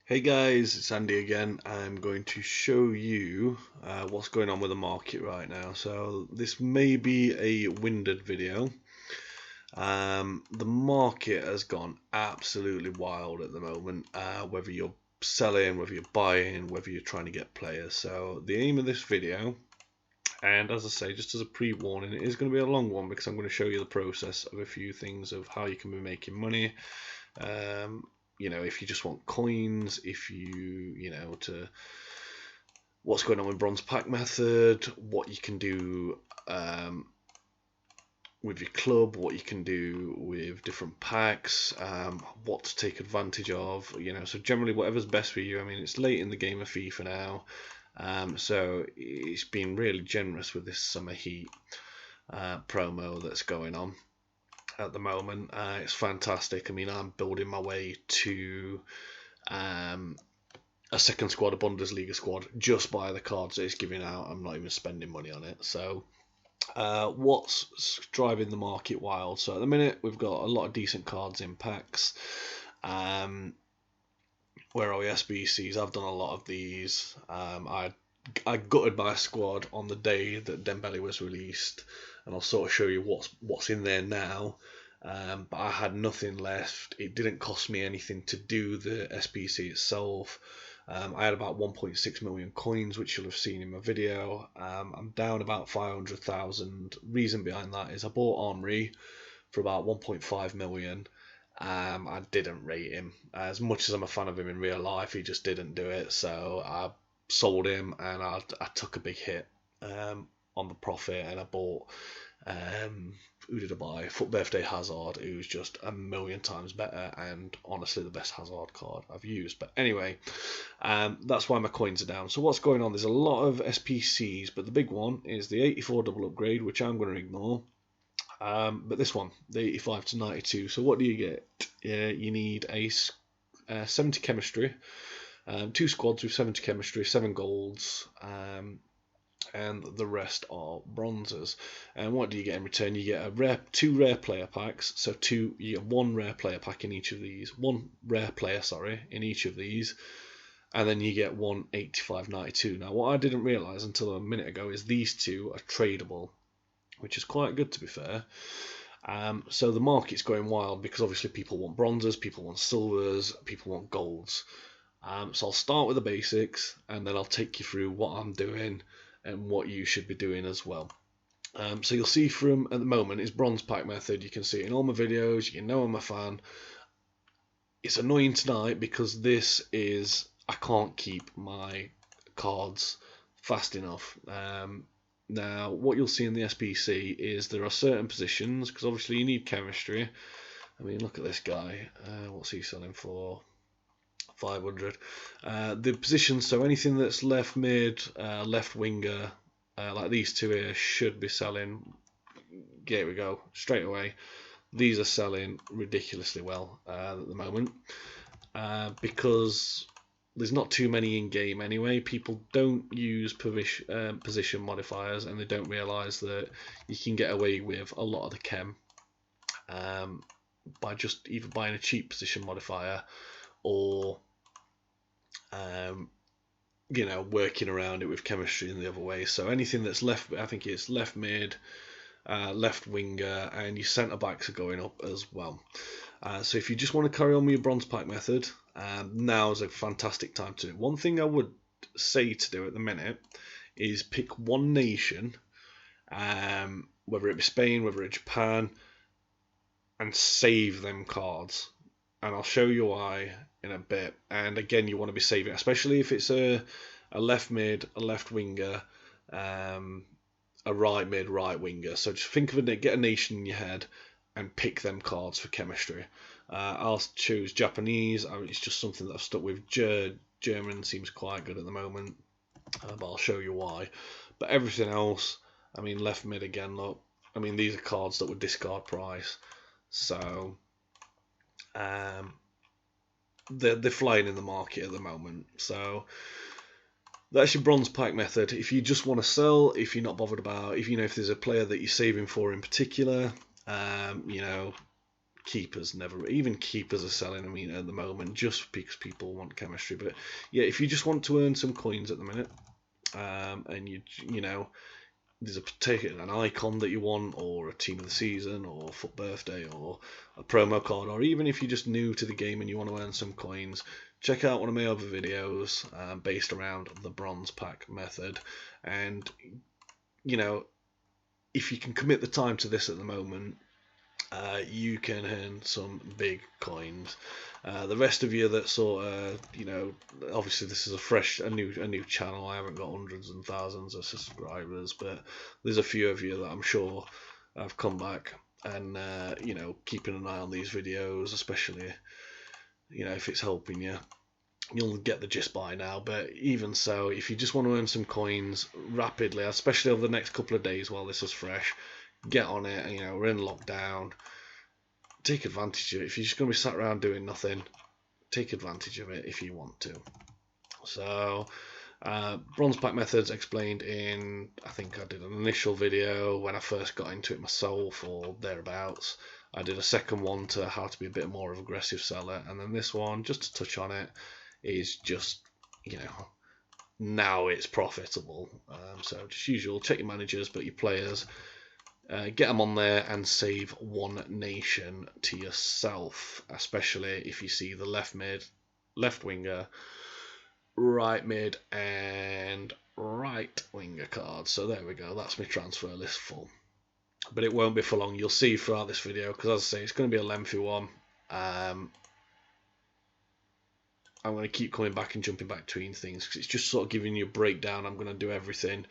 Hey guys, it's Andy again. I'm going to show you what's going on with the market right now. So this may be a winded video. The market has gone absolutely wild at the moment, whether you're selling, whether you're buying, whether you're trying to get players. So the aim of this video, and as I say, just as a pre-warning, it is going to be a long one because I'm going to show you the process of a few things of how you can be making money. If you just want coins, if to what's going on with bronze pack method, what you can do with your club, what you can do with different packs, what to take advantage of, so generally whatever's best for you. I mean, it's late in the game of FIFA now, so it's been really generous with this summer heat promo that's going on at the moment. It's fantastic. I mean, I'm building my way to a second squad, a Bundesliga squad, just by the cards that it's giving out. I'm not even spending money on it. So what's driving the market wild? So at the minute, we've got a lot of decent cards in packs. Where are we? SBCs. I've done a lot of these. I gutted my squad on the day that Dembele was released, and I'll sort of show you what's in there now. But I had nothing left. It didn't cost me anything to do the SBC itself. I had about 1.6 million coins, which you'll have seen in my video. I'm down about 500,000. Reason behind that is I bought Henry for about 1.5 million. I didn't rate him. As much as I'm a fan of him in real life, he just didn't do it. So I sold him, and I took a big hit on the profit, and I bought who did I buy? Foot Birthday Hazard, who's just a million times better, and honestly the best Hazard card I've used. But anyway, that's why my coins are down. So what's going on? There's a lot of SPCs, but the big one is the 84 double upgrade, which I'm going to ignore. But this one, the 85 to 92. So what do you get? You need a 70 chemistry, 2 squads with 70 chemistry, 7 golds, and the rest are bronzes. And what do you get in return? You get 2 rare player packs. So you get 1 rare player pack in each of these. 1 rare player, in each of these. And then you get 1 85-92. Now, what I didn't realise until a minute ago is these 2 are tradable, which is quite good, to be fair. So the market's going wild because obviously people want bronzes, people want silvers, people want golds. So I'll start with the basics, and then I'll take you through what I'm doing and what you should be doing as well. So you'll see from at the moment is bronze pack method. You can see it in all my videos. You know I'm a fan. It's annoying tonight because I can't keep my cards fast enough. Now, what you'll see in the SBC is there are certain positions, because obviously you need chemistry. I mean, look at this guy. What's he selling for? 500. The positions, so anything that's left mid, left winger, like these 2 here, should be selling. Here we go, straight away. These are selling ridiculously well at the moment because there's not too many in game anyway. People don't use position modifiers, and they don't realise that you can get away with a lot of the chem by just either buying a cheap position modifier or working around it with chemistry in the other way. So anything that's left, I think it's left mid, left winger, and your centre backs are going up as well. So if you just want to carry on with your bronze pack method, now is a fantastic time to do it. One thing I would say to do at the minute is pick one nation, whether it be Spain, whether it's Japan, and save them cards. And I'll show you why in a bit. And again, you want to be saving, especially if it's a left mid, a left winger, a right mid, right winger. So just think of it, get a nation in your head and pick them cards for chemistry. I'll choose Japanese. It's just something that I've stuck with. German seems quite good at the moment, but I'll show you why. But everything else, I mean, left mid again, look. I mean, these are cards that would discard price. So they're flying in the market at the moment. So that's your bronze pack method. If you just want to sell, if you're not bothered about, if there's a player that you're saving for in particular, keepers never, even keepers are selling, I mean, at the moment, just because people want chemistry. But yeah, if you just want to earn some coins at the minute, and you know, there's an icon that you want, or a team of the season, or foot birthday, or a promo card, or even if you're just new to the game and you want to earn some coins, check out one of my other videos based around the bronze pack method. And you know, if you can commit the time to this at the moment, you can earn some big coins. The rest of you that sort of, you know, obviously this is a new channel. I haven't got hundreds and thousands of subscribers, but there's a few of you that I'm sure have come back and you know, keeping an eye on these videos, especially, you know, if it's helping you. You'll get the gist by now, but even so, if you just want to earn some coins rapidly, especially over the next couple of days while this is fresh, get on it. You know, we're in lockdown. Take advantage of it. If you're just going to be sat around doing nothing, take advantage of it if you want to. So, bronze pack methods explained in, I think I did an initial video when I first got into it myself, or thereabouts. I did a second one to how to be a bit more of an aggressive seller, and then this one, just to touch on it, is just, you know, now it's profitable. So just usual, check your managers, but your players, get them on there and save one nation to yourself, especially if you see the left mid, left winger, right mid, and right winger cards. So there we go, that's my transfer list full. But it won't be for long, you'll see throughout this video, because as I say, it's going to be a lengthy one. I'm going to keep coming back and jumping back between things because it's just sort of giving you a breakdown. I'm going to do everything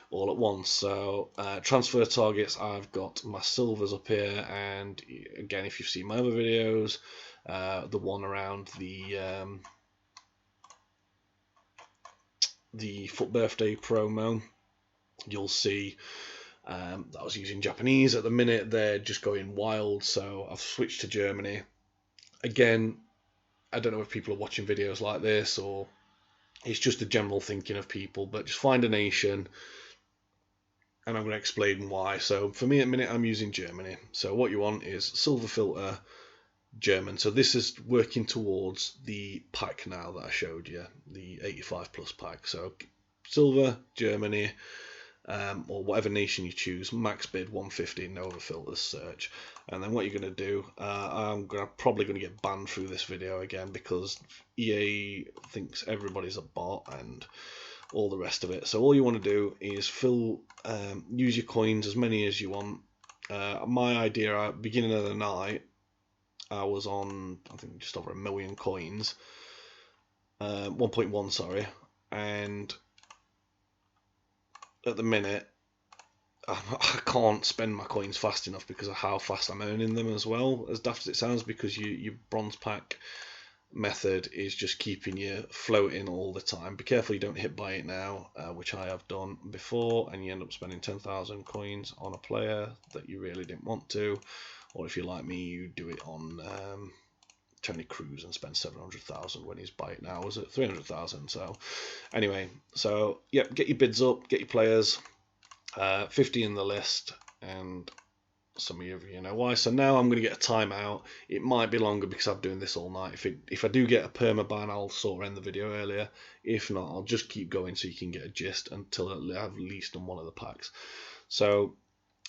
all at once. So transfer targets, I've got my silvers up here, and again, if you've seen my other videos, the one around the foot birthday promo, you'll see that I was using Japanese. At the minute they're just going wild, so I've switched to Germany. Again, I don't know if people are watching videos like this or it's just a general thinking of people, but just find a nation and I'm going to explain why. So for me at the minute, I'm using Germany. So what you want is silver filter, German. So this is working towards the pack now that I showed you, the 85 plus pack. So silver, Germany, or whatever nation you choose, max bid 150, no other filters, search. And then what you're going to do, I'm probably going to get banned through this video again because EA thinks everybody's a bot and all the rest of it. So all you want to do is use your coins, as many as you want. My idea at the beginning of the night, I was on, I think, just over 1 million coins, 1.1, sorry, and at the minute I can't spend my coins fast enough because of how fast I'm earning them as well, as daft as it sounds, because your bronze pack method is just keeping you floating all the time. Be careful you don't hit buy it now, which I have done before, and you end up spending 10,000 coins on a player that you really didn't want to, or if you're like me, you do it on Tony Cruz and spend 700,000 when his buy it now was at 300,000. So anyway, so yeah, get your bids up, get your players, 50 in the list, and some of you know why. So now I'm going to get a timeout. It might be longer because I'm doing this all night. If I do get a perma ban, I'll sort of end the video earlier. If not, I'll just keep going so you can get a gist until I've at least done one of the packs. So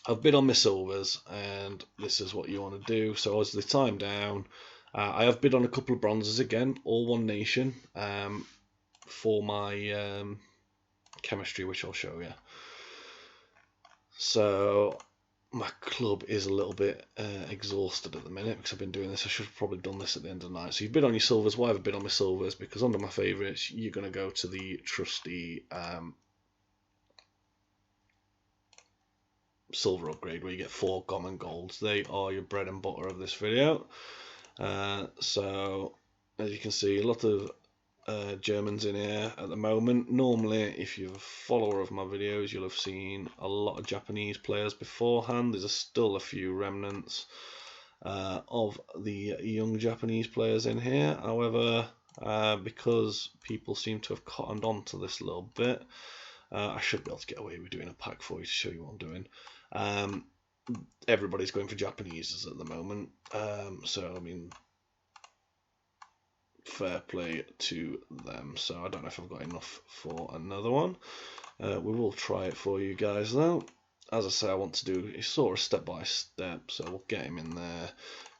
I've bid on my silvers, and this is what you want to do. So as the time down, I have bid on a couple of bronzes again, all one nation, for my chemistry, which I'll show you. So my club is a little bit exhausted at the minute because I've been doing this. I should have probably done this at the end of the night. So you've bid on your silvers. Why have I bid on my silvers? Because under my favourites, you're going to go to the trusty silver upgrade where you get 4 common golds. They are your bread and butter of this video. So as you can see, a lot of Germans in here at the moment. Normally, if you're a follower of my videos, you'll have seen a lot of Japanese players beforehand. There's still a few remnants of the young Japanese players in here. However, because people seem to have cottoned on to this a little bit, I should be able to get away with doing a pack for you to show you what I'm doing. everybody's going for Japaneses at the moment. So I mean, fair play to them. So I don't know if I've got enough for another one. We will try it for you guys though. As I say, I want to do is sort of step by step. So we'll get him in there.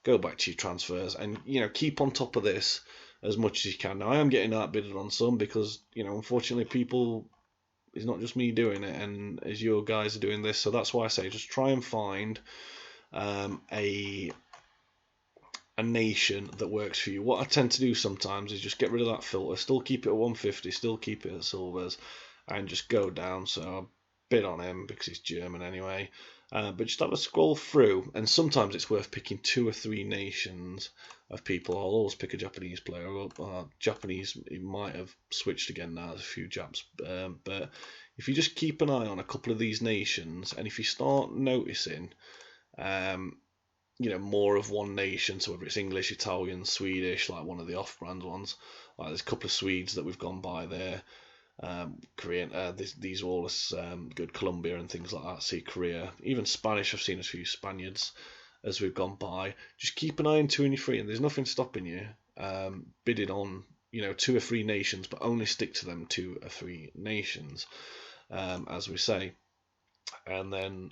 Go back to your transfers, and keep on top of this as much as you can. Now I am getting outbidded on some because unfortunately people. It's not just me doing it, and as your guys are doing this, so that's why I say just try and find a nation that works for you. What I tend to do sometimes is just get rid of that filter, still keep it at 150, still keep it at silvers, and just go down. So I bid on him because he's German anyway. But just have a scroll through, and sometimes it's worth picking 2 or 3 nations of people. I'll always pick a Japanese player. Japanese, he might have switched again now. There's a few Japs, but if you just keep an eye on a couple of these nations, and if you start noticing, more of one nation, so whether it's English, Italian, Swedish, like one of the off-brand ones, like there's a couple of Swedes that we've gone by there. Korean, these are all good. Colombia and things like that. See Korea, even Spanish. I've seen a few Spaniards as we've gone by. Just keep an eye on 2 and 3, and there's nothing stopping you bidding on 2 or 3 nations, but only stick to them 2 or 3 nations, as we say, and then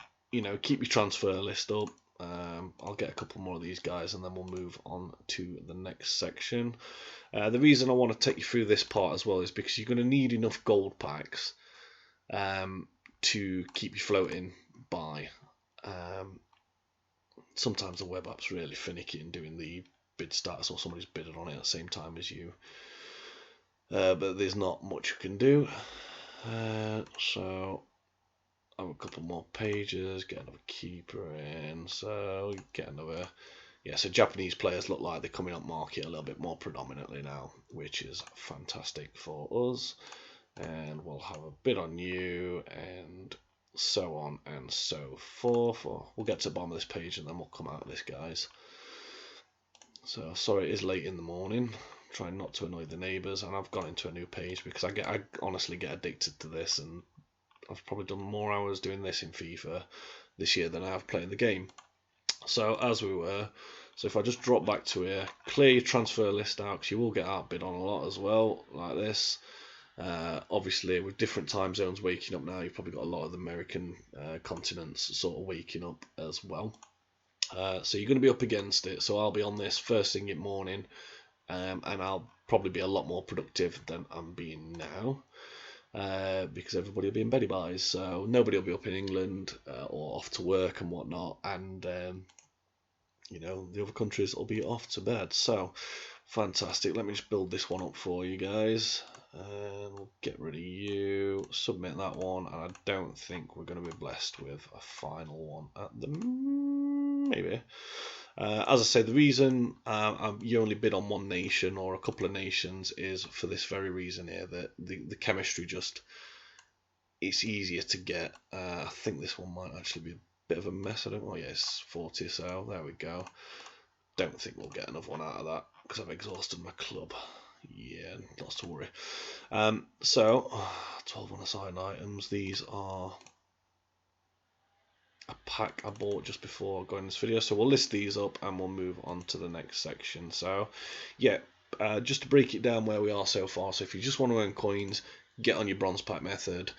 keep your transfer list up. I'll get a couple more of these guys, and then we'll move on to the next section. The reason I want to take you through this part as well is because you're going to need enough gold packs to keep you floating by. Sometimes the web app's really finicky in doing the bid status, or somebody's bidding on it at the same time as you. But there's not much you can do. So have a couple more pages, get another keeper in, so get another. So Japanese players look like they're coming up market a little bit more predominantly now, which is fantastic for us. And we'll have a bid on you, and so on and so forth. We'll get to the bottom of this page and then we'll come out of this, guys. So sorry it is late in the morning. Trying not to annoy the neighbours, and I've gone into a new page because I honestly get addicted to this, and I've probably done more hours doing this in FIFA this year than I have playing the game. So as we were, so if I just drop back to here, clear your transfer list out, because you will get outbid on a lot as well, like this. Obviously with different time zones waking up now, you've probably got a lot of the American continents sort of waking up as well. So you're going to be up against it, so I'll be on this first thing in the morning, and I'll probably be a lot more productive than I'm being now. Because everybody will be in beddy buys, so nobody will be up in England or off to work and whatnot, and the other countries will be off to bed. So fantastic. Let me just build this one up for you guys, and we'll get rid of you, submit that one, and I don't think we're going to be blessed with a final one at the maybe. As I say, the reason you only bid on one nation or a couple of nations is for this very reason here, that the chemistry it's easier to get. I think this one might actually be a bit of a mess. I don't know. Yes, 40, so there we go. Don't think we'll get another one out of that because I've exhausted my club. Yeah, lots to worry. So 12 unassigned items. These are a pack I bought just before going this video, so we'll list these up and we'll move on to the next section. So just to break it down where we are so far, so if you just want to earn coins, get on your bronze pack method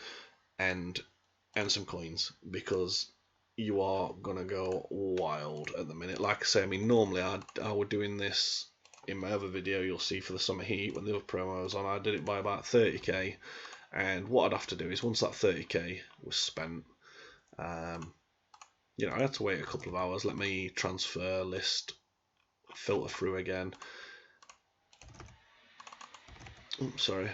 and earn some coins, because you are gonna go wild at the minute. Like I say, I mean normally I were doing this in my other video you'll see for the summer heat when the other promos on, I did it by about 30k, and what I'd have to do is once that 30k was spent, I had to wait a couple of hours, let me transfer list filter through again. Oops, sorry.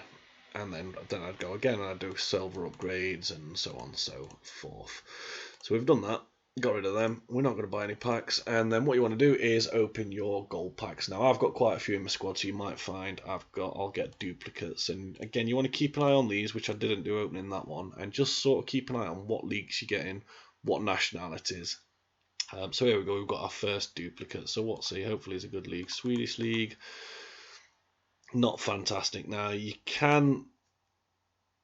And then I'd go again and I'd do silver upgrades and so on and so forth. So we've done that, got rid of them. We're not going to buy any packs. And then what you want to do is open your gold packs. Now I've got quite a few in my squad, so you might find I'll get duplicates. And again, you want to keep an eye on these, which I didn't do opening that one, and just sort of keep an eye on what leagues you're getting, what nationalities. So here we go, we've got our first duplicate. So what's he? Hopefully it's a good league. Swedish league, not fantastic. Now you can,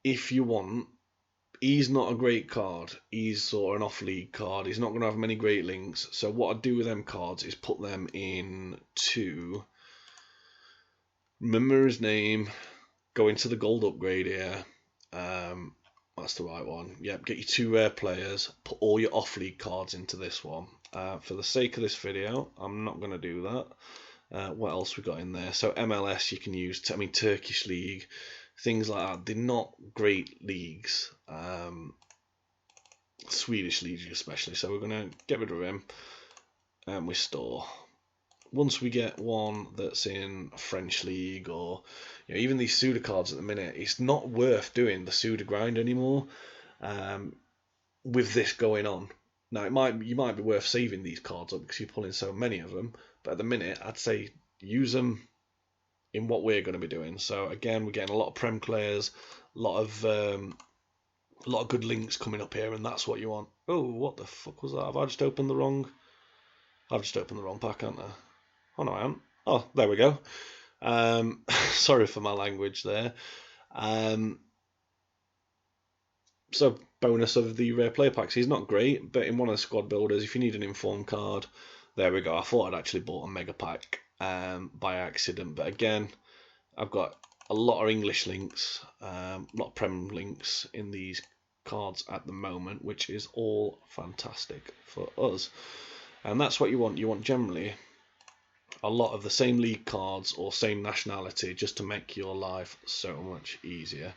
if you want, he's not a great card. He's sort of an off-league card. He's not going to have many great links. So what I do with them cards is put them into... Remember his name. Go into the gold upgrade here. That's the right one. Yep, get your 2 rare players. Put all your off-league cards into this one. For the sake of this video, I'm not going to do that. What else we got in there? So MLS you can use. Turkish League. Things like that. They're not great leagues. Swedish League especially. So we're going to get rid of him. And we store. Once we get one that's in French League or even these Suda cards at the minute, it's not worth doing the Suda grind anymore with this going on. Now, you might be worth saving these cards up because you're pulling so many of them, but at the minute, I'd say use them in what we're going to be doing. So again, we're getting a lot of Prem players, a lot of good links coming up here, and that's what you want. Oh, what the fuck was that? Have I just opened the wrong? I've just opened the wrong pack, haven't I? Oh no, I haven't. Oh, there we go. Sorry for my language there. So bonus of the rare player packs. He's not great, but in one of the squad builders, if you need an inform card, there we go. I thought I'd actually bought a mega pack by accident, but again, I've got a lot of English links, a lot of Prem links in these cards at the moment, which is all fantastic for us. And that's what you want. You want generally a lot of the same league cards or same nationality just to make your life so much easier.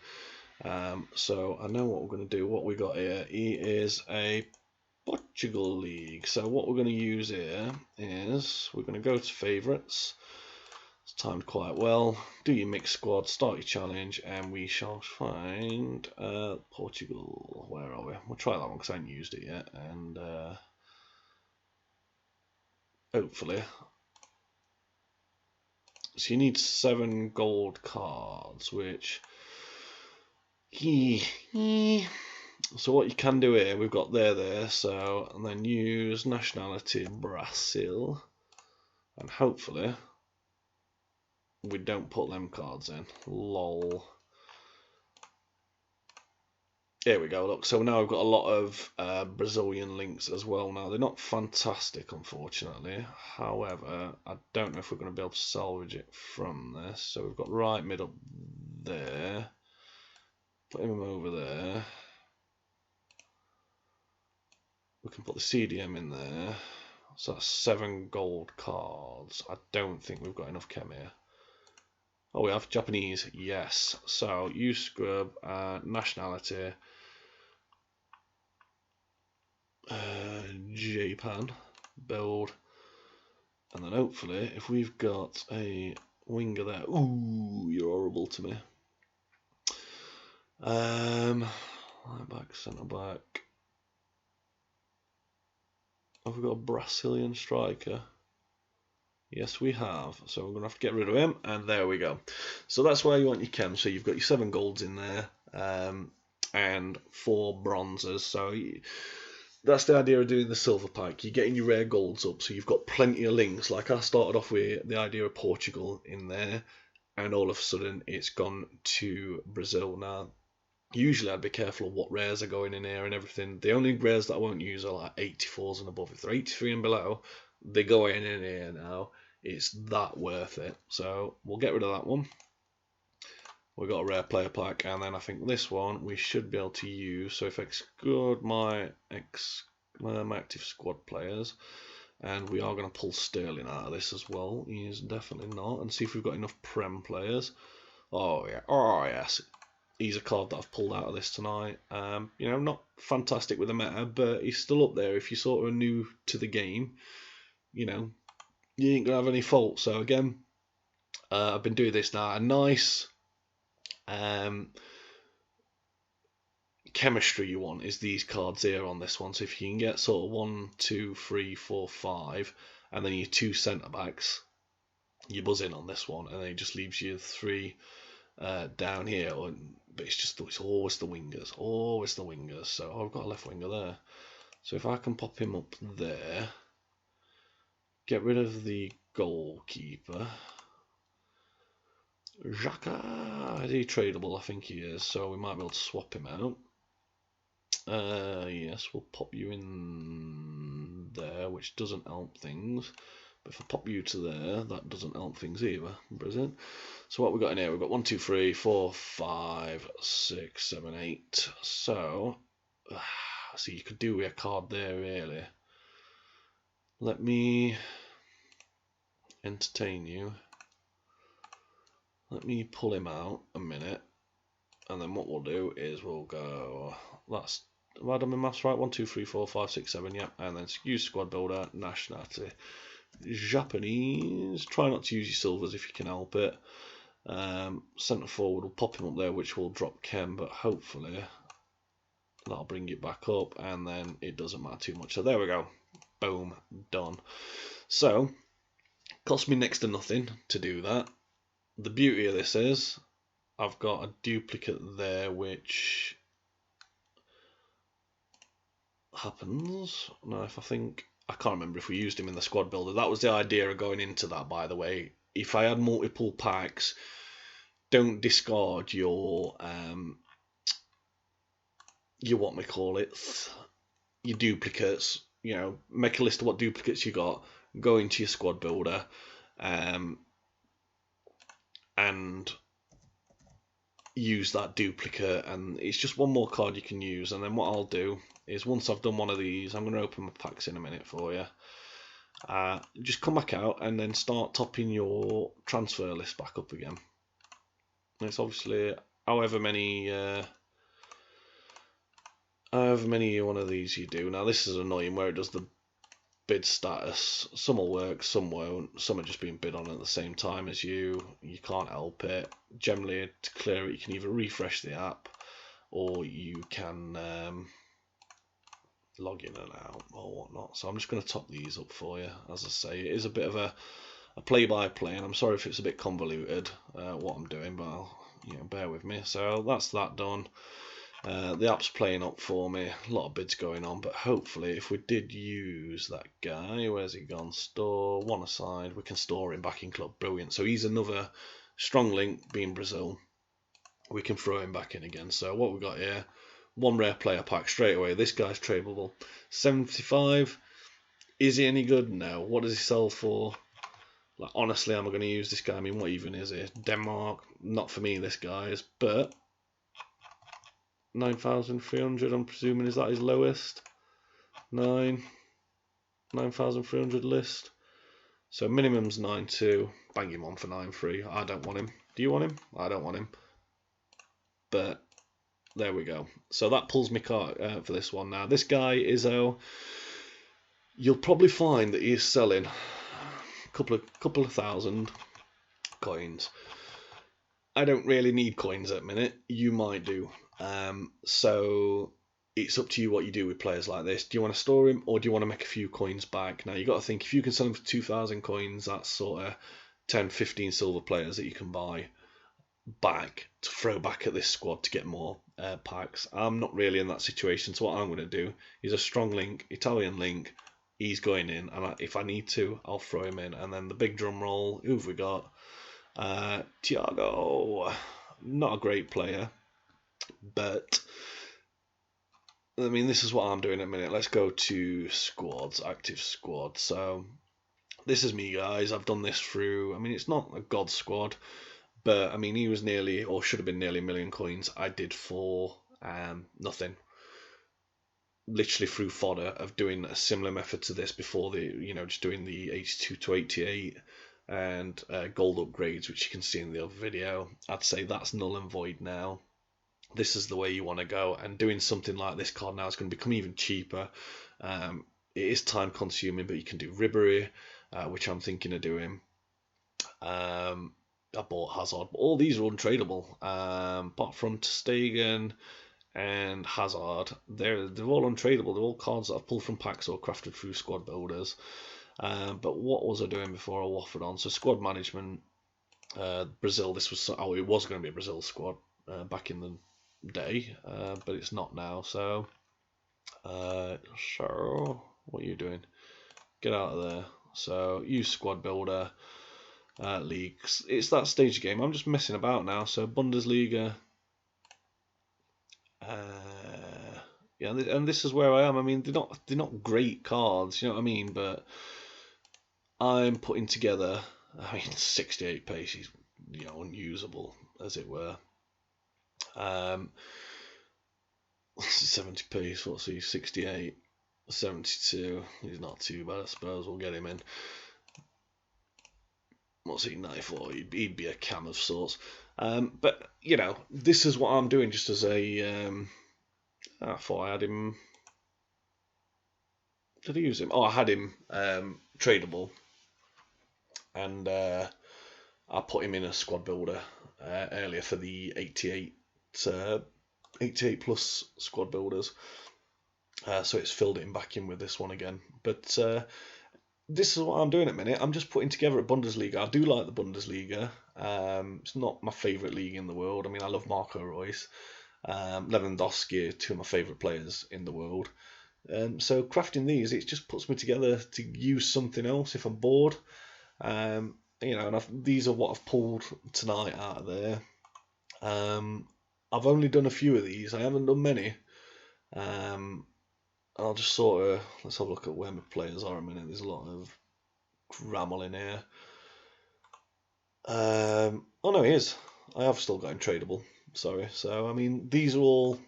So I know what we're going to do. What we got here, he is a Portugal League. So what we're going to use here is we're going to go to favourites. It's timed quite well. Do your mixed squad, start your challenge, and we shall find Portugal. Where are we? We'll try that one because I haven't used it yet, and hopefully. So you need 7 gold cards, which... So what you can do here, we've got there, so, and then use nationality Brazil, and hopefully we don't put them cards in. Lol. Here we go, look, so now we've got a lot of Brazilian links as well now. They're not fantastic, unfortunately. However, I don't know if we're going to be able to salvage it from this. So we've got right mid up there. Put him over there. We can put the CDM in there. So that's 7 gold cards. I don't think we've got enough chem here. Oh, we have Japanese, yes. So use scrub, nationality. Japan, build, and then hopefully if we've got a winger there, ooh, you're horrible to me. Right back, centre back. Have we got a Brazilian striker? Yes, we have. So we're going to have to get rid of him, and there we go. So that's where you want your chem. So you've got your 7 golds in there, and 4 bronzes. So that's the idea of doing the silver pack. You're getting your rare golds up, so you've got plenty of links. Like I started off with the idea of Portugal in there, and all of a sudden it's gone to Brazil. Now, usually I'd be careful of what rares are going in here and everything. The only rares that I won't use are like 84s and above. If they're 83 and below, they go in here now. It's that worth it. So we'll get rid of that one. We've got a rare player pack, and then I think this one we should be able to use. So if I exclude my active squad players, and we are going to pull Sterling out of this as well. He is definitely not. And see if we've got enough Prem players. Oh yeah, oh yes. He's a card that I've pulled out of this tonight. You know, not fantastic with the meta, but he's still up there. If you're sort of new to the game, you know, you ain't gonna have any fault. So again, I've been doing this now. A nice chemistry you want is these cards here on this one. So if you can get sort of 1, 2, 3, 4, 5, and then your 2 centre backs, you buzz in on this one, and then it just leaves you 3 down here. But it's always the wingers, So I've got a left winger there. So if I can pop him up there, get rid of the goalkeeper. Xhaka, is he tradable? I think he is, so we might be able to swap him out. Yes, we'll pop you in there, which doesn't help things. But if I pop you to there, that doesn't help things either. Brilliant. So what we got in here? We've got 1, 2, 3, 4, 5, 6, 7, 8. So you could do with a card there, really. Let me entertain you. Let me pull him out a minute, and then what we'll do is we'll go. Have I done my maths right? 1, 2, 3, 4, 5, 6, 7. Yep. And then use squad builder, nationality, Japanese. Try not to use your silvers if you can help it. Centre forward, will pop him up there, which will drop Ken, but hopefully that'll bring it back up, and then it doesn't matter too much. So there we go. Boom, done. So, cost me next to nothing to do that. The beauty of this is I've got a duplicate there, which happens. Now, if I can't remember if we used him in the squad builder. That was the idea of going into that, by the way. If I had multiple packs, don't discard your your duplicates. You know, make a list of what duplicates you got, go into your squad builder, and use that duplicate, and it's just one more card you can use. And then what I'll do is, once I've done one of these, I'm going to open my packs in a minute for you. Just come back out and then start topping your transfer list back up again. And it's obviously however many one of these you do. Now this is annoying where it does the bid status. Some will work, some won't. Some are just being bid on at the same time as you. You can't help it. Generally, to clear it, you can either refresh the app or you can log in and out or whatnot. So I'm just going to top these up for you. As I say, it is a bit of a play-by-play, and I'm sorry if it's a bit convoluted what I'm doing, but bear with me. So that's that done. The app's playing up for me, a lot of bids going on, but hopefully if we did use that guy, where's he gone? Store, one aside, we can store him back in club. Brilliant. So he's another strong link, being Brazil. We can throw him back in again. So what we've got here, one rare player pack straight away. This guy's tradable. 75. Is he any good? No. What does he sell for? Like, honestly, am I going to use this guy? I mean, what even is it? Denmark? Not for me, this guy is, but 9,300, I'm presuming, is that his lowest? 9,300 list. So minimum's 9.2. Bang him on for 9.3. I don't want him. Do you want him? I don't want him. But there we go. So that pulls me card for this one. Now this guy Izzo, you'll probably find that he is selling a couple of thousand coins. I don't really need coins at the minute. You might do. So it's up to you what you do with players like this. Do you want to store him, or do you want to make a few coins back? Now you got to think, if you can sell him for 2,000 coins, that's sort of 10, 15 silver players that you can buy back to throw back at this squad to get more packs. I'm not really in that situation, so what I'm going to do is a strong link, Italian link. He's going in, and if I need to, I'll throw him in. And then the big drum roll. Who've we got? Thiago, not a great player. But I mean, this is what I'm doing in a minute. Let's go to squads, active squad. So this is me, guys. I've done this through, I mean, it's not a god squad, but I mean, he was nearly, or should have been nearly, a million coins. I did for nothing. Literally through fodder of doing a similar method to this before, just doing the 82 to 88 and gold upgrades, which you can see in the other video. I'd say that's null and void now. This is the way you want to go, and doing something like this card now is going to become even cheaper. It is time consuming, but you can do Ribery, which I'm thinking of doing. I bought Hazard, but all these are untradeable, apart from Stegen and Hazard. They're all untradeable. They're all cards that I've pulled from packs or crafted through squad builders. But what was I doing before I waffled on? So squad management, Brazil. This was it was going to be a Brazil squad back in the day, but it's not now. So what are you doing? Get out of there. So use squad builder, leagues. It's that stage game. I'm just messing about now. So Bundesliga, Yeah, and this is where I am. I mean, they're not great cards, you know what I mean? But I'm putting together. I mean, 68 pace is, you know, unusable as it were. 70 pace. What's he? 68, 72. He's not too bad, I suppose. We'll get him in. What's he? 94. He'd be a cam of sorts. But you know, this is what I'm doing just as a. I thought I had him. Did I use him? Oh, I had him tradable, and I put him in a squad builder earlier for the 88 plus squad builders. So it's filled it back in with this one again. But this is what I'm doing at the minute. I'm just putting together a Bundesliga. I do like the Bundesliga. It's not my favourite league in the world. I mean, I love Marco Reus. Lewandowski are two of my favourite players in the world. So crafting these, it just puts me together to use something else if I'm bored. You know, and these are what I've pulled tonight out of there. I've only done a few of these. I haven't done many. I'll just sort of, let's have a look at where my players are a minute. There's a lot of grammel in here. Oh no, he is. I have still got him tradable. Sorry. So I mean, these are all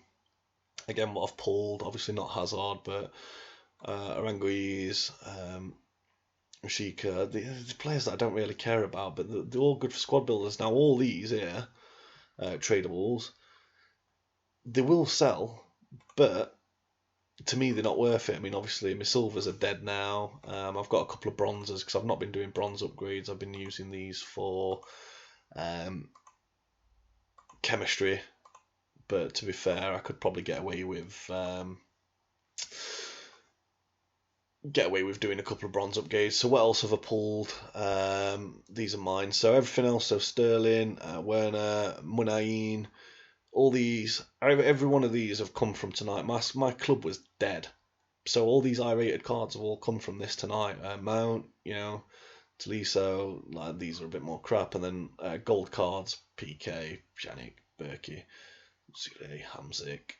again what I've pulled. Obviously not Hazard, but Aranguiz, Rashika, the players that I don't really care about, but they're all good for squad builders. Now all these here, tradables, they will sell, but to me they're not worth it. I mean, obviously my silvers are dead now. I've got a couple of bronzes because I've not been doing bronze upgrades. I've been using these for chemistry, but to be fair, I could probably get away with doing a couple of bronze upgrades. So what else have I pulled? These are mine. So everything else, so Sterling, Werner, Munayin, all these, every one of these have come from tonight. My club was dead, so all these I-rated cards have all come from this tonight. Mount, you know, Tolisso, like these are a bit more crap, and then gold cards, PK, Pjanic, Berkey, Sule, Hamzik,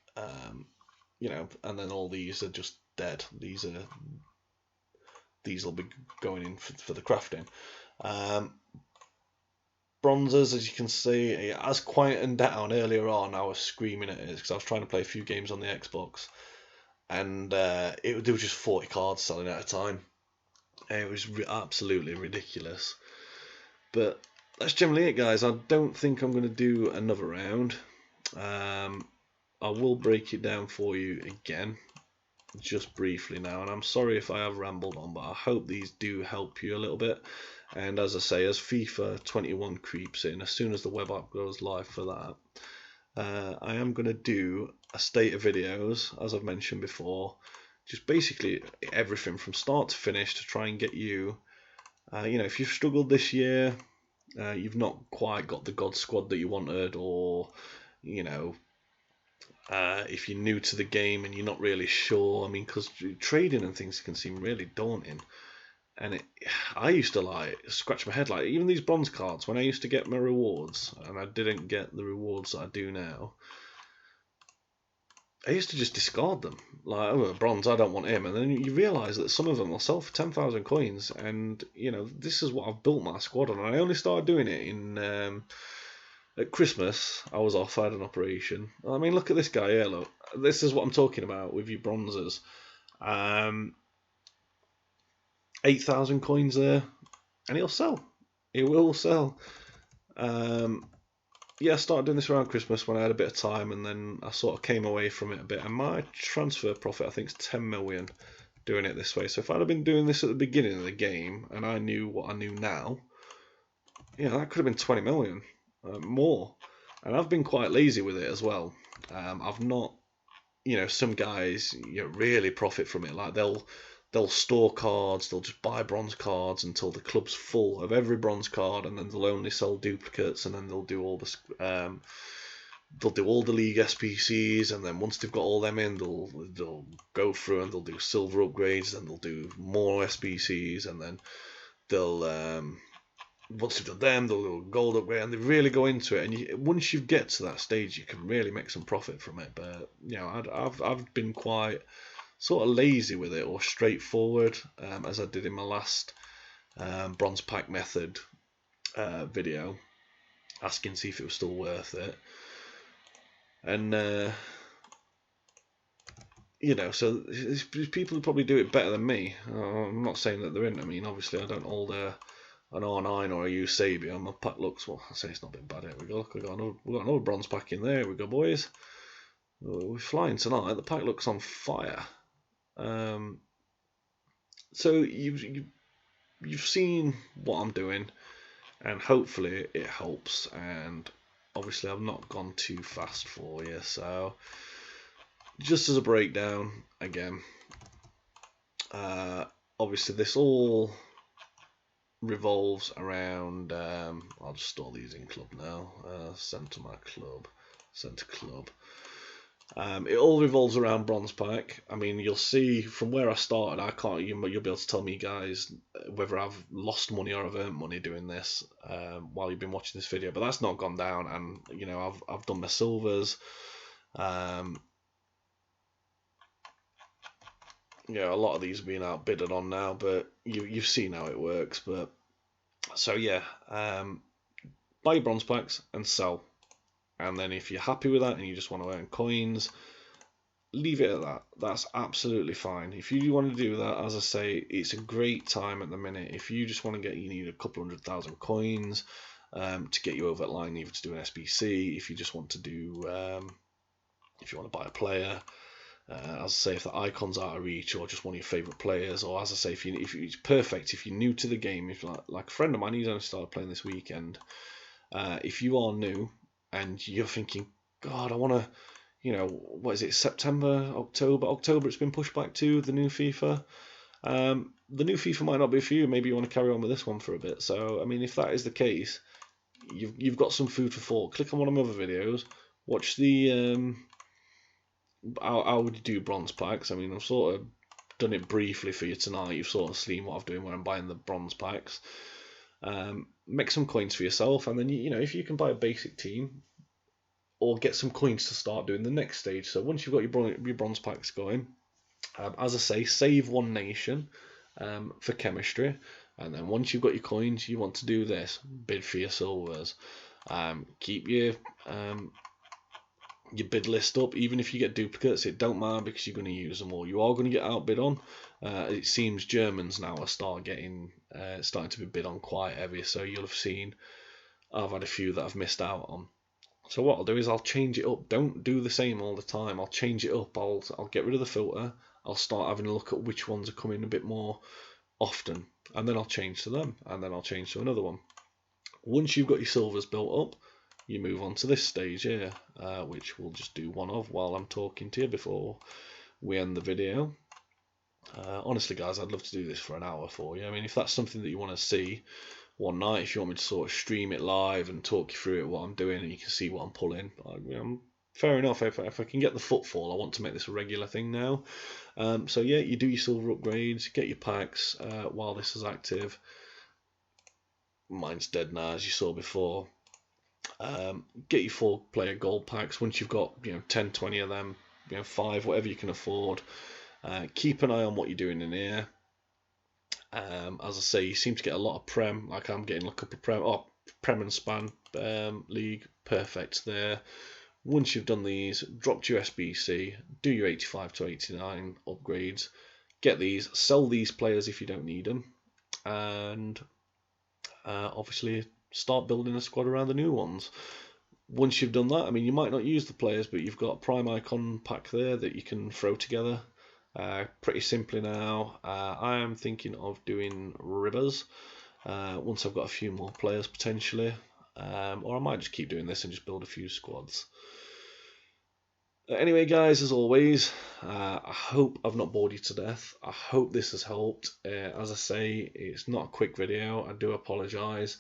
you know, and then all these are just dead. These will be going in for the crafting. Bronzes, as you can see, it has quietened down. Earlier on, I was screaming at it because I was trying to play a few games on the Xbox, and there was just 40 cards selling at a time. It was absolutely ridiculous. But that's generally it, guys. I don't think I'm going to do another round. I will break it down for you again, just briefly now, and I'm sorry if I have rambled on, but I hope these do help you a little bit. And as I say, as FIFA 21 creeps in, as soon as the web app goes live for that, I am going to do a state of videos, as I've mentioned before, just basically everything from start to finish to try and get you, you know, if you've struggled this year, you've not quite got the God Squad that you wanted, or, you know, if you're new to the game and you're not really sure, I mean, because trading and things can seem really daunting. And I used to like scratch my head, like even these bronze cards, when I used to get my rewards, and I didn't get the rewards that I do now, I used to just discard them. Like, oh, bronze, I don't want him. And then you realise that some of them will sell for 10,000 coins, and you know, this is what I've built my squad on. And I only started doing it in at Christmas. I was off, I had an operation. I mean, look at this guy here, look. This is what I'm talking about with your bronzes. 8,000 coins there, and he'll sell. He will sell. Yeah, I started doing this around Christmas when I had a bit of time, and then I sort of came away from it a bit. And my transfer profit, I think, is 10 million doing it this way. So if I'd have been doing this at the beginning of the game, and I knew what I knew now, yeah, that could have been 20 million more. And I've been quite lazy with it as well. I've not, you know, some guys, you know, really profit from it. Like they'll store cards, they'll just buy bronze cards until the club's full of every bronze card, and then they'll only sell duplicates, and then they'll do all the league SBCs, and then once they've got all them in, they'll go through and they'll do silver upgrades, and they'll do more SBCs, and then they'll once you've done them, the little gold upgrade, and they really go into it. And once you get to that stage, you can really make some profit from it. But I've been quite sort of lazy with it, or straightforward, as I did in my last bronze pack method video, asking to see if it was still worth it. And so there's people who probably do it better than me. I'm not saying that there isn't. I mean, obviously, I don't hold an R9 or a U Sabian. My pack looks, well, I say it's not been bad. Here we go. Look, we've got another bronze pack in there. Here we go, boys. We're flying tonight. The pack looks on fire. So you've seen what I'm doing, and hopefully it helps. And obviously, I've not gone too fast for you. So just as a breakdown, again, obviously this all revolves around. I'll just store these in club now. Send to my club. Send to club. It all revolves around bronze pack. I mean, you'll see from where I started. I can't. You'll be able to tell me, guys, whether I've lost money or I've earned money doing this while you've been watching this video. But that's not gone down, and I've done my silvers. A lot of these are being outbidded on now, but you've seen how it works. But so yeah, buy your bronze packs and sell. And then if you're happy with that and you just want to earn coins, leave it at that. That's absolutely fine. If you want to do that, as I say, it's a great time at the minute. If you just want to you need a couple 100,000 coins to get you over the line, either to do an SBC, if you just want to do, if you want to buy a player, as I say, if the icon's out of reach, or just one of your favourite players, or as I say, if it's perfect, if you're new to the game, if like a friend of mine, he's only started playing this weekend. If you are new and you're thinking, God, I want to, what is it, September, October, it's been pushed back to the new FIFA. The new FIFA might not be for you. Maybe you want to carry on with this one for a bit. So, I mean, if that is the case, you've got some food for thought. Click on one of my other videos. Watch the how would you do bronze packs. I mean, I've sort of done it briefly for you tonight. You've sort of seen what I'm doing when I'm buying the bronze packs. Make some coins for yourself, and then if you can buy a basic team or get some coins to start doing the next stage. So once you've got your bronze packs going, as I say, save one nation for chemistry, and then once you've got your coins, you want to do this: bid for your silvers. Keep your bid list up. Even if you get duplicates, it don't matter, because you're going to use them all. You are going to get outbid on. It seems Germans now are starting to be bid on quite heavy, so you'll have seen I've had a few that I've missed out on. So what I'll do is I'll change it up. Don't do the same all the time. I'll change it up. I'll get rid of the filter. I'll start having a look at which ones are coming a bit more often, and then I'll change to them, and then I'll change to another one. Once you've got your silvers built up, you move on to this stage here, which we'll just do one of while I'm talking to you before we end the video. Honestly, guys, I'd love to do this for an hour for you. I mean, if that's something that you want to see one night, if you want me to sort of stream it live and talk you through it, what I'm doing, and you can see what I'm pulling, fair enough. If I can get the footfall, I want to make this a regular thing now. So yeah, you do your silver upgrades, get your packs while this is active. Mine's dead now, as you saw before. Get your 4-player gold packs. Once you've got 10, 20 of them, 5, whatever you can afford. Keep an eye on what you're doing in here. As I say, you seem to get a lot of Prem. Like I'm getting a couple of Prem. Oh, Prem and Span League, perfect there. Once you've done these, drop to your SBC, do your 85 to 89 upgrades, get these, sell these players if you don't need them, and obviously start building a squad around the new ones. Once you've done that, I mean, you might not use the players, but you've got a Prime Icon pack there that you can throw together pretty simply now. I am thinking of doing Ribbers once I've got a few more players potentially, or I might just keep doing this and just build a few squads. Anyway, guys, as always, I hope I've not bored you to death. I hope this has helped. As I say, it's not a quick video. I do apologise.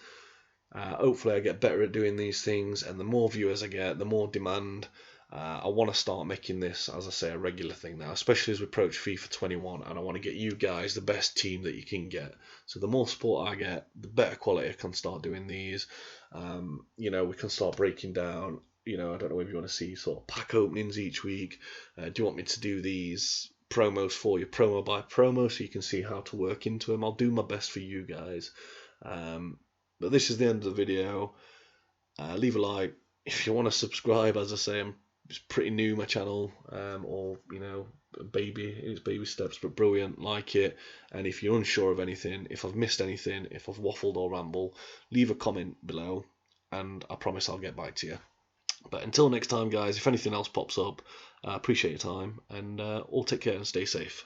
Hopefully I get better at doing these things, and the more viewers I get, the more demand I want to start making this, as I say, a regular thing now, especially as we approach FIFA 21, and I want to get you guys the best team that you can get. So the more support I get, the better quality I can start doing these. We can start breaking down. I don't know if you want to see sort of pack openings each week. Do you want me to do these promos for you, promo by promo, so you can see how to work into them? I'll do my best for you guys. But this is the end of the video. Leave a like. If you want to subscribe, as I say, it's pretty new, my channel, or it's baby steps, but brilliant. Like it. And if you're unsure of anything, if I've missed anything, if I've waffled or rambled, leave a comment below, and I promise I'll get back to you. But until next time, guys, if anything else pops up, I appreciate your time, and all take care and stay safe.